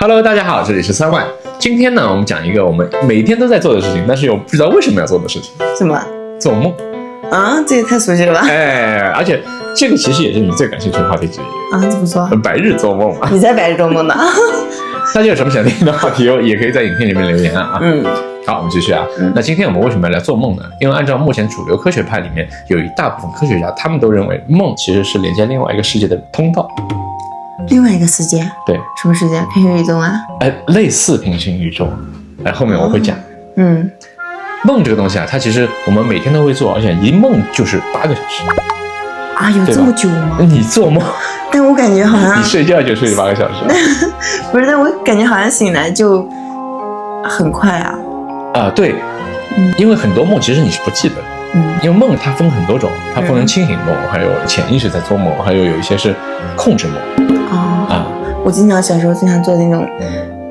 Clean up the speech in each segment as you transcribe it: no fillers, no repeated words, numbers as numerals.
Hello， 大家好，这里是三万。今天呢，我们讲一个我们每天都在做的事情，但是又不知道为什么要做的事情。什么？做梦啊，这也太熟悉了吧！而且这个其实也是你最感兴趣的话题之一啊，怎么说？白日做梦嘛。你在白日做梦呢？大家有什么想听的话题，也可以在影片里面留言啊。好，我们继续啊。那今天我们为什么要来做梦呢？因为按照目前主流科学派里面，有一大部分科学家，他们都认为梦其实是连接另外一个世界的通道。另外一个世界？对，什么世界？平行宇宙啊？类似平行宇宙。后面我会讲。梦这个东西啊，它其实我们每天都会做，而且一梦就是8个小时。啊，有这么久吗？你做梦，但我感觉好像你睡觉就睡8个小时。不是，但我感觉好像醒来就很快啊。对，因为很多梦其实你是不记得的。因为梦它分很多种，它分成清醒梦，还有潜意识在做梦，还有一些是控制梦。我小时候经常做那种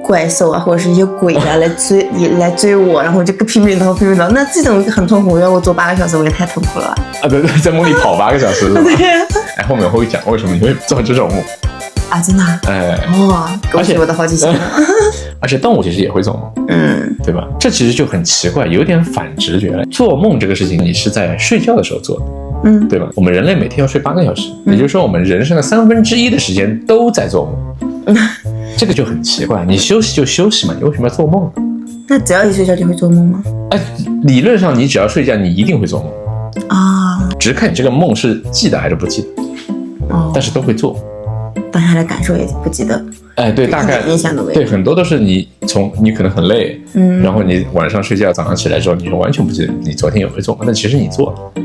怪兽啊，或者是一些鬼啊来追我，然后我就拼命逃。那这种很痛苦，要我做8个小时，我也太痛苦了。对，在梦里跑8个小时是吧？对。后面我会讲为什么你会做这种梦。啊，真的？勾起我的好奇心。而且动物其实也会做梦，对吧？这其实就很奇怪，有点反直觉了。做梦这个事情，你是在睡觉的时候做的。对吧？我们人类每天要睡8个小时，也就是说，我们人生的1/3的时间都在做梦。这个就很奇怪，你休息就休息嘛，你为什么要做梦呢？那只要一睡觉就会做梦吗？理论上你只要睡觉，你一定会做梦啊，只是看你这个梦是记得还是不记得。但是都会做。当下的感受也不记得。对，大概印象都没有。对，很多都是你可能很累，然后你晚上睡觉，早上起来之后，你完全不记得你昨天有没有做梦，但其实你做了。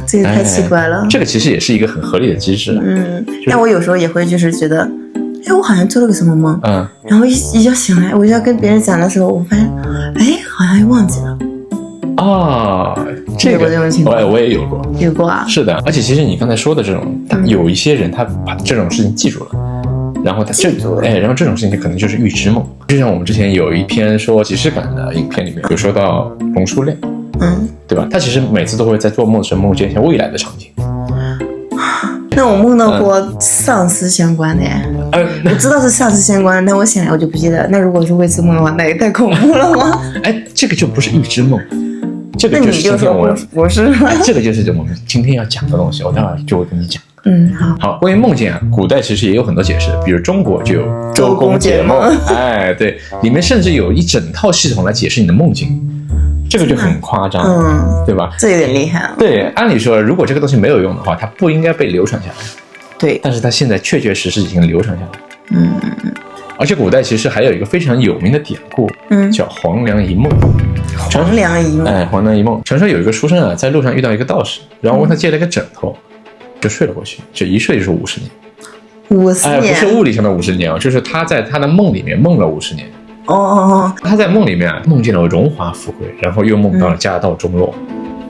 这个太奇怪了。这个其实也是一个很合理的机制。但我有时候也会就是觉得，我好像做了个什么梦，然后一觉醒来，我就要跟别人讲的时候，我发现，好像又忘记了。这个这种情况我也有过。有过啊？是的，而且其实你刚才说的这种，有一些人他把这种事情记住了，然后然后这种事情可能就是预知梦。就像我们之前有一篇说即视感的影片里面有说到龙叔恋，对吧？他其实每次都会在做梦的时候梦见一些未来的场景。那我梦到过丧尸相关的我知道是丧尸相关的，但我醒来我就不记得。那如果是未知梦的话，那也太恐怖了吗？这个就不是预知梦，这个就是今天不是这个就是我们今天要讲的东西，我待会儿就会跟你讲。好，关于梦境古代其实也有很多解释，比如中国就有周公解梦，对，里面甚至有一整套系统来解释你的梦境，这个就很夸张，对吧？这有点厉害。对，按理说如果这个东西没有用的话，它不应该被流传下来。对，但是它现在确实已经流传下来。而且古代其实还有一个非常有名的典故，叫黄粱一梦。黄粱一梦。黄粱一梦。传说有一个书生在路上遇到一个道士，然后问他借了一个枕头，就睡了过去，就一睡就是50年。50年？不是物理上的50年就是他在他的梦里面梦了50年。他在梦里面梦见了荣华富贵，然后又梦到了家道中落，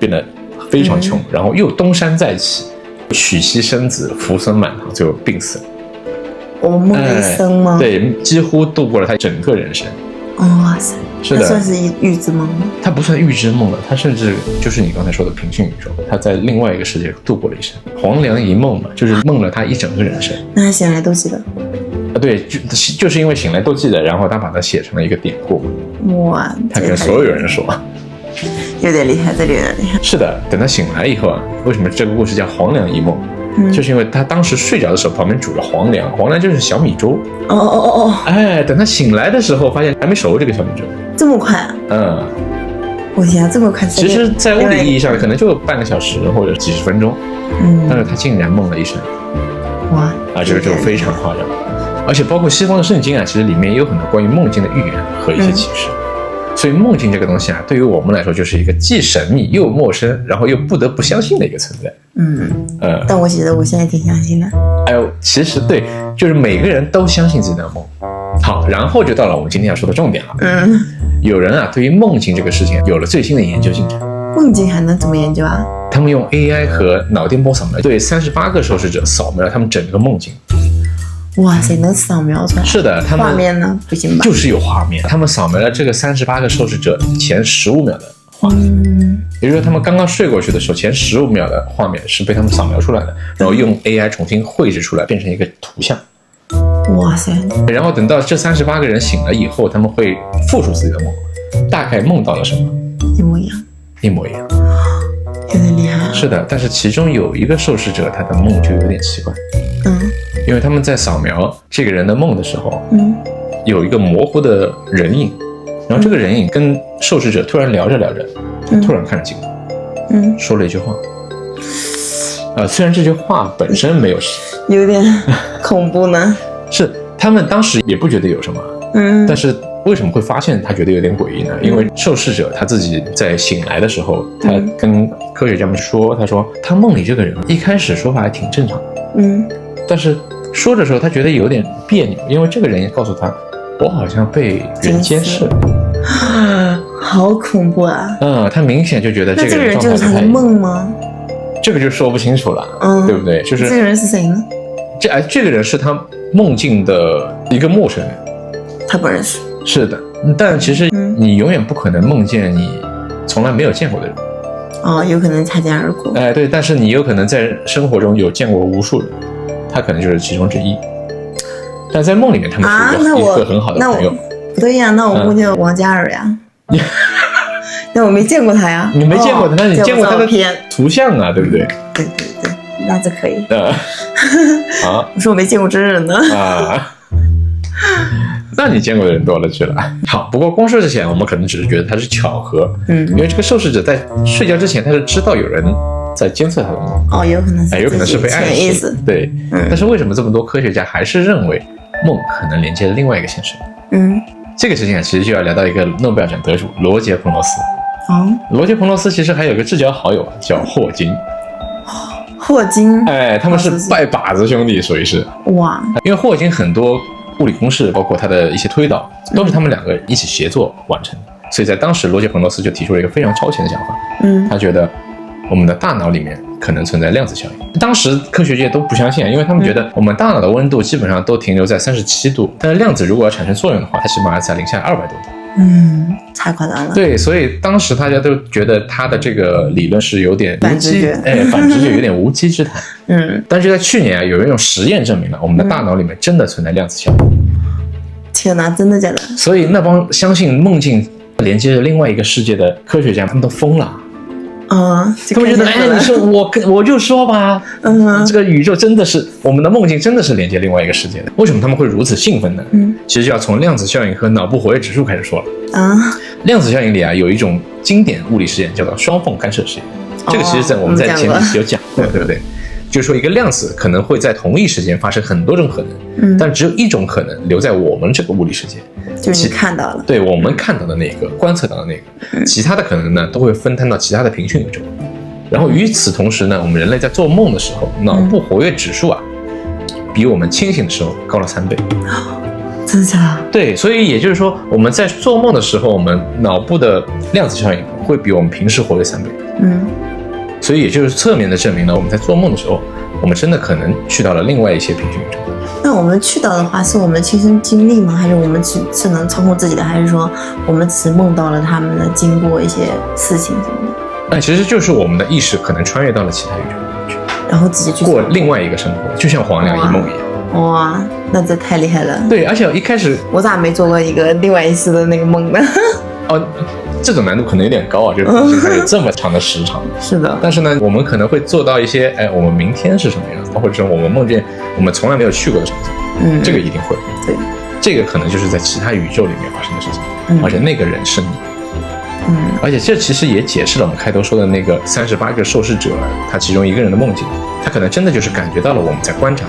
变得非常穷，然后又东山再起，娶妻生子，福孙满堂，最后病死了。梦了一生吗？对，几乎度过了他整个人生。哇塞，是的，那算是预知梦吗？他不算预知梦了，他甚至就是你刚才说的平行宇宙，他在另外一个世界度过了一生。黄粱一梦嘛，就是梦了他一整个人生。那他醒来都记得？对，就是因为醒来都记得，然后他把它写成了一个典故。哇，他跟所有人说。有点厉害，这里有点厉害。是的，等他醒来以后为什么这个故事叫黄粱一梦？就是因为他当时睡着的时候旁边煮了黄粱，黄粱就是小米粥。等他醒来的时候发现还没熟这个小米粥。这么快？我天，这么快！其实，在物理意义上可能就半个小时或者几十分钟。但是他竟然梦了一生。哇！这个就非常夸张。而且包括西方的圣经其实里面也有很多关于梦境的预言和一些启示。所以梦境这个东西对于我们来说就是一个既神秘又陌生，然后又不得不相信的一个存在。但我觉得我现在挺相信的。其实对，就是每个人都相信自己的梦。好，然后就到了我们今天要说的重点了。有人对于梦境这个事情有了最新的研究进展。梦境还能怎么研究啊？他们用 AI 和脑电波扫描对38个受试者扫描了他们整个梦境。哇塞，能扫描出来？是的，他们画面呢？不行吧？就是有画面。他们扫描了这个38个受试者前15秒的画面，也就是说他们刚刚睡过去的时候，前15秒的画面是被他们扫描出来的，然后用 AI 重新绘制出来，变成一个图像。哇塞！然后等到这38个人醒了以后，他们会复述自己的梦，大概梦到了什么？一模一样。一模一样。有点厉害。是的，但是其中有一个受试者，他的梦就有点奇怪。因为他们在扫描这个人的梦的时候，有一个模糊的人影，然后这个人影跟受试者突然聊着聊着，突然看着镜头，说了一句话。虽然这句话本身没有有点恐怖呢。是他们当时也不觉得有什么，但是为什么会发现他觉得有点诡异呢？因为受试者他自己在醒来的时候，他跟科学家们说，他说他梦里这个人一开始说话还挺正常的，但是说的时候他觉得有点别扭，因为这个人也告诉他，我好像被人监视了。好恐怖啊！他明显就觉得这个人就是他的梦吗？这个就说不清楚了，对不对？就是这个人是谁呢？这个人是他梦境的一个陌生人，他不认识。是的，但其实你永远不可能梦见你从来没有见过的人。有可能擦肩而过。对，但是你有可能在生活中有见过无数人，他可能就是其中之一。但在梦里面，他们是一个很好的朋友。不对呀，那我梦见王嘉尔呀。那我没见过他呀。你没见过他，但是你见过他的图像啊，对不对？对，那就可以。我说我没见过真人呢。那你见过的人多了去了。好，不过光说这些，我们可能只是觉得它是巧合。因为这个受试者在睡觉之前，他是知道有人在监测他的梦。有可能是。有可能是被暗示。对。但是为什么这么多科学家还是认为梦可能连接了另外一个现实？这个事情其实就要聊到一个诺贝尔奖得主罗杰·彭罗斯。罗杰·彭罗斯其实还有个至交好友叫霍金。霍金。他们是拜把子兄弟，属于是。哇！因为霍金很多物理公式，包括他的一些推导，都是他们两个一起协作完成的。所以在当时，罗杰·彭罗斯就提出了一个非常超前的想法。他觉得我们的大脑里面可能存在量子效应。当时科学界都不相信，因为他们觉得我们大脑的温度基本上都停留在37度，但是量子如果要产生作用的话，它起码要在零下200多度。太夸张了。对，所以当时大家都觉得他的这个理论是有点无稽，反直觉有点无稽之谈。但是在去年有一种实验证明了我们的大脑里面真的存在量子效应。天哪，真的假的？所以那帮相信梦境连接着另外一个世界的科学家，他们都疯了。他们觉得，你说我就说吧，这个宇宙真的是我们的梦境，真的是连接另外一个世界的。为什么他们会如此兴奋呢？其实就要从量子效应和脑部活跃指数开始说了。量子效应里有一种经典物理实验叫做双缝干涉实验，这个其实我们在前几期有讲过，对不对？就是说一个量子可能会在同一时间发生很多种可能，但只有一种可能留在我们这个物理世界，就是你看到了，对，我们看到的那个，观测到的那个，其他的可能呢都会分摊到其他的平行宇宙。然后与此同时呢，我们人类在做梦的时候，脑部活跃指数比我们清醒的时候高了3倍。真的假的？对，所以也就是说，我们在做梦的时候，我们脑部的量子效应会比我们平时活跃3倍。所以也就是侧面的证明了，我们在做梦的时候，我们真的可能去到了另外一些平行宇宙。那我们去到的话，是我们亲身经历吗？还是我们是能操控自己的？还是说我们只是梦到了他们的经过一些事情什么的？那其实就是我们的意识可能穿越到了其他宇宙里面去，然后直接去过另外一个生活，就像黄粱一梦一样。哇，那这太厉害了。对，而且一开始我咋没做过一个另外一次的那个梦呢？这种难度可能有点高就是它有这么长的时长。是的。但是呢，我们可能会做到一些，我们明天是什么样子，或者说我们梦见我们从来没有去过的场景，这个一定会。对，这个可能就是在其他宇宙里面发生的事情，而且那个人是你。而且这其实也解释了我们开头说的那个38个受试者，他其中一个人的梦境，他可能真的就是感觉到了我们在观察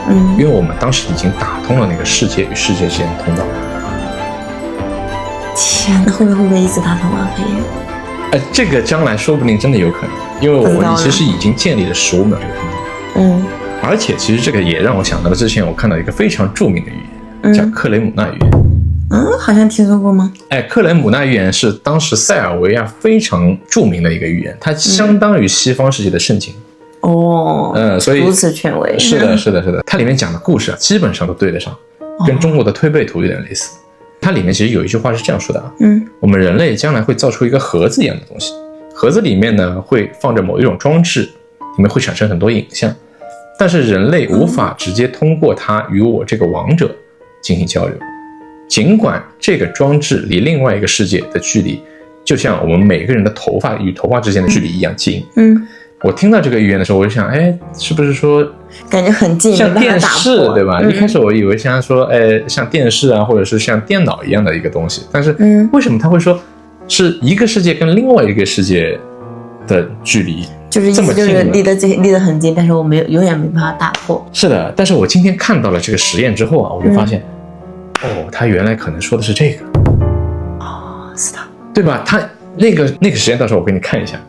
他，因为我们当时已经打通了那个世界与世界之间的通道。天，那会不会一直打通啊？可以。这个将来说不定真的有可能，因为我们其实已经建立了15秒这个通道。而且其实这个也让我想到了之前我看到一个非常著名的预言，叫克雷姆纳预言。好像听说过吗？克雷姆纳预言是当时塞尔维亚非常著名的一个预言，它相当于西方世界的圣经。所以如此权威。是的，它里面讲的故事基本上都对得上，跟中国的推背图有点类似。它里面其实有一句话是这样说的我们人类将来会造出一个盒子一样的东西，盒子里面呢会放着某一种装置，里面会产生很多影像，但是人类无法直接通过它与我这个王者进行交流，尽管这个装置离另外一个世界的距离就像我们每个人的头发与头发之间的距离一样近。我听到这个预言的时候，我就想，是不是说感觉很近，像电视对吧？一开始我以为像说，像电视啊，或者是像电脑一样的一个东西，但是为什么他会说是一个世界跟另外一个世界的距离就是这么近？就是离得很近，但是我们永远没办法打破。是的，但是我今天看到了这个实验之后啊，我就发现，他原来可能说的是这个。是的，对吧？他那个实验，到时候我给你看一下。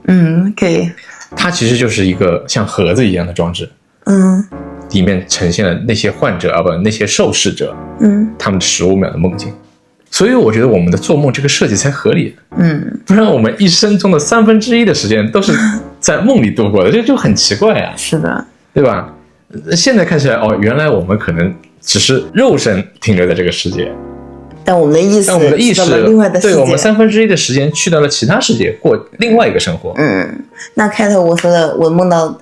可以。它其实就是一个像盒子一样的装置。里面呈现了那些患者那些受试者，他们15秒的梦境。所以我觉得我们的做梦这个设计才合理。不然我们一生中的1/3的时间都是在梦里度过的，这就很奇怪啊。是的，对吧？现在看起来原来我们可能只是肉身停留在这个世界。但我们的意识去到了另外的世界，对，我们1/3的时间去到了其他世界，过另外一个生活。那开头我说的，我梦到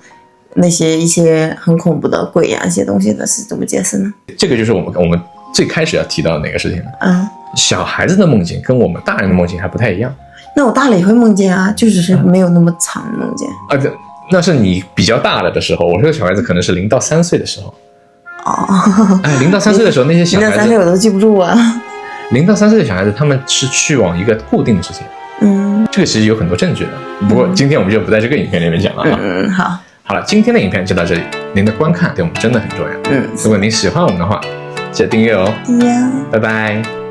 那些一些很恐怖的鬼一些东西的是怎么解释呢？这个就是我们最开始要提到的那个事情。小孩子的梦境跟我们大人的梦境还不太一样。那我大了也会梦见啊，就只是没有那么长的梦见。那是你比较大了的时候。我说小孩子可能是0到3岁的时候。0到3岁的时候，那些小孩子0到3岁我都记不住啊。0到3岁的小孩子，他们是去往一个固定的世界。这个其实有很多证据的，不过今天我们就不在这个影片里面讲了啊。好了，今天的影片就到这里。您的观看对我们真的很重要。如果您喜欢我们的话，记得订阅哦。拜拜。